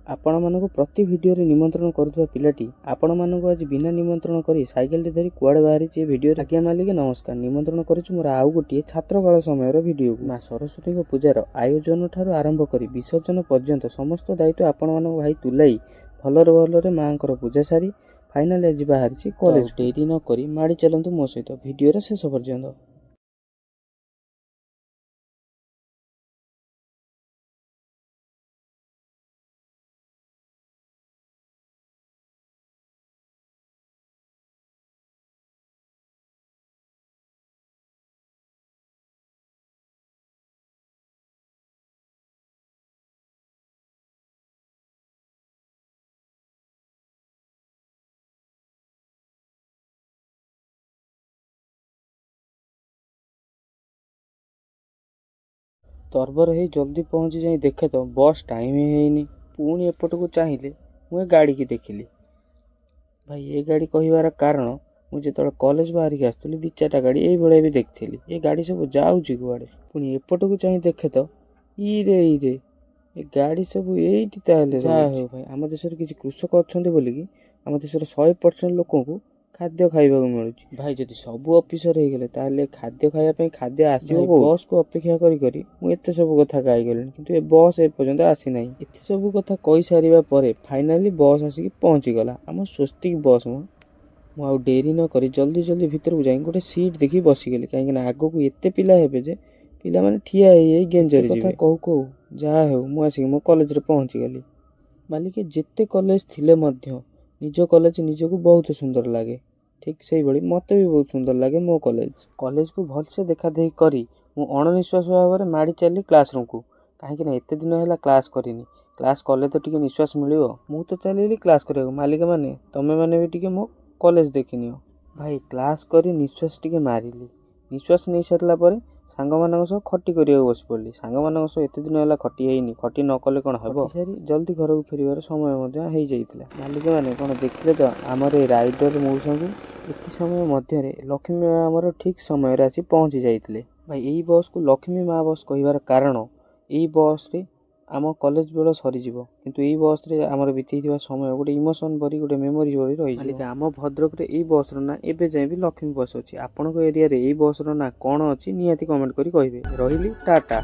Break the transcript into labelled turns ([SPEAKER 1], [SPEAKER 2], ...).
[SPEAKER 1] ଆପଣମାନଙ୍କୁ ପ୍ରତି ଭିଡ଼ିଓରେ ନିମନ୍ତ୍ରଣ କରୁଥିବା ପିଲାଟି ଆପଣମାନଙ୍କୁ ଆଜି ବିନା ନିମନ୍ତ୍ରଣ କରି ସାଇକେଲଟି ଧରି କୁଆଡ଼େ ବାହାରିଛି ଏ ଭିଡ଼ିଓରେ। ଆଜ୍ଞା ମାଲିକ ନମସ୍କାର, ନିମନ୍ତ୍ରଣ କରୁଛୁ ମୋର ଆଉ ଗୋଟିଏ ଛାତ୍ରକାଳ ସମୟର ଭିଡ଼ିଓକୁ। ମା ସରସ୍ୱତୀଙ୍କ ପୂଜାର ଆୟୋଜନ ଠାରୁ ଆରମ୍ଭ କରି ବିସର୍ଜନ ପର୍ଯ୍ୟନ୍ତ ସମସ୍ତ ଦାୟିତ୍ୱ ଆପଣମାନଙ୍କ ଭାଇ ତୁଲାଇ ଭଲରେ ମାଆଙ୍କର ପୂଜା ସାରି ଫାଇନାଲି ଆଜି ବାହାରିଛି କଲେଜ। ଡେରି ନ କରି ମାଡ଼ି ଚାଲନ୍ତୁ ମୋ ସହିତ ଭିଡ଼ିଓର ଶେଷ ପର୍ଯ୍ୟନ୍ତ। ତରବର ହେଇ ଜଲ୍ଦି ପହଞ୍ଚି ଯାଇ ଦେଖେ ତ ବସ୍ ଟାଇମ୍ ହେଇନି। ପୁଣି ଏପଟକୁ ଚାହିଁଲେ ମୁଁ ଏ ଗାଡ଼ିକି ଦେଖିଲି। ଭାଇ ଏ ଗାଡ଼ି କହିବାର କାରଣ, ମୁଁ ଯେତେବେଳେ କଲେଜ ବାହାରିକି ଆସୁଥିଲି 2-4ଟା ଗାଡ଼ି ଏଇଭଳିଆ ବି ଦେଖିଥିଲି। ଏ ଗାଡ଼ି ସବୁ ଯାଉଛି କୁଆଡ଼େ। ପୁଣି ଏପଟକୁ ଚାହିଁ ଦେଖେ ତ ଇରେ ଏ ଗାଡ଼ି ସବୁ ଏଇଠି ତାହେଲେ। ଯାହା ହେଉ ଭାଇ, ଆମ ଦେଶରେ କିଛି କୃଷକ ଅଛନ୍ତି ବୋଲିକି ଆମ ଦେଶର 100% ଲୋକଙ୍କୁ ଖାଦ୍ୟ ଖାଇବାକୁ ମିଳୁଛି। ଭାଇ ଯଦି ସବୁ ଅଫିସର ହେଇଗଲେ ତାହେଲେ ଖାଦ୍ୟ ଖାଇବା ପାଇଁ ଖାଦ୍ୟ ଆସିବ। ବସ୍କୁ ଅପେକ୍ଷା କରି ମୁଁ ଏତେ ସବୁ କଥା ଗାଇଗଲିଣି, କିନ୍ତୁ ଏ ବସ୍ ଏପର୍ଯ୍ୟନ୍ତ ଆସିନାହିଁ। ଏତେ ସବୁ କଥା କହିସାରିବା ପରେ ଫାଇନାଲି ବସ୍ ଆସିକି ପହଞ୍ଚିଗଲା। ଆମ ସ୍ୱସ୍ତିକ ବସ୍। ମୁଁ ଆଉ ଡେରି ନ କରି ଜଲ୍ଦି ଭିତରକୁ ଯାଇ ଗୋଟେ ସିଟ୍ ଦେଖି ବସିଗଲି, କାହିଁକିନା ଆଗକୁ ଏତେ ପିଲା ହେବେ ଯେ ପିଲାମାନେ ଠିଆ ହେଇ ଗେଞ୍ଜରି କଥା କହୁ ଯାହା ହେଉ ମୁଁ ଆସିକି ମୋ କଲେଜରେ ପହଞ୍ଚିଗଲି। ମାଲିକ ଯେତେ କଲେଜ ଥିଲେ ମଧ୍ୟ ନିଜ କଲେଜ ନିଜକୁ ବହୁତ ସୁନ୍ଦର ଲାଗେ। ଠିକ୍ ସେଇଭଳି ମୋତେ ବି ବହୁତ ସୁନ୍ଦର ଲାଗେ ମୋ କଲେଜକୁ ଭଲସେ ଦେଖାଦେଖି କରି ମୁଁ ଅଣନିଶ୍ୱାସ ଭାବରେ ମାଡ଼ି ଚାଲିଲି କ୍ଲାସ୍ ରୁମ୍କୁ, କାହିଁକିନା ଏତେ ଦିନ ହେଲା କ୍ଲାସ୍ କରିନି। କ୍ଲାସ୍ କଲେ ତ ଟିକେ ନିଶ୍ୱାସ ମିଳିବ। ମୁଁ ତ ଚାଲିଲି କ୍ଲାସ୍ କରିବାକୁ। ମାଲିକମାନେ ତମେମାନେ ବି ଟିକେ ମୋ କଲେଜ ଦେଖିନିଅ। ଭାଇ କ୍ଲାସ୍ କରି ନିଶ୍ୱାସ ଟିକେ ମାରିଲି। ନିଶ୍ୱାସ ନେଇ ସାରିଲା ପରେ ସାଙ୍ଗମାନଙ୍କ ସହ ଖଟି କରିବାକୁ ବସି ପଡ଼ିଲି। ସାଙ୍ଗମାନଙ୍କ ସହ ଏତେ ଦିନ ହେଲା ଖଟି ହେଇନି, ଖଟି ନ କଲେ କ'ଣ ହେବ। ସାରି ଜଲ୍ଦି ଘରକୁ ଫେରିବାର ସମୟ ମଧ୍ୟ ହେଇଯାଇଥିଲା। ମାଲିକମାନେ କ'ଣ ଦେଖିଲେ ତ ଆମର ଏ ରାଇଡର ମଉସାଙ୍କୁ। ଏତେ ସମୟ ମଧ୍ୟରେ ଲକ୍ଷ୍ମୀ ମା ଆମର ଠିକ୍ ସମୟରେ ଆସି ପହଞ୍ଚି ଯାଇଥିଲେ। ଭାଇ ଏଇ ବସ୍କୁ ଲକ୍ଷ୍ମୀ ମା ବସ୍ କହିବାର କାରଣ, ଏଇ ବସ୍ରେ ଆମ କଲେଜ ବେଳ ସରିଯିବ, କିନ୍ତୁ ଏଇ ବସ୍ରେ ଆମର ବିତେଇଥିବା ସମୟ ଗୋଟେ ଇମୋସନ୍ ଭରି, ଗୋଟେ ମେମୋରି ଭରି ରହିଯିବ। ମାଲିକ ଆମ ଭଦ୍ରକରେ ଏଇ ବସ୍ର ନାଁ ଏବେ ଯାଏଁ ବି ଲକ୍ଷ୍ମୀ ବସ୍ ଅଛି। ଆପଣଙ୍କ ଏରିଆରେ ଏଇ ବସ୍ର ନାଁ କ'ଣ ଅଛି ନିହାତି କମେଣ୍ଟ କରି କହିବେ। ରହିଲି, ଟାଟା।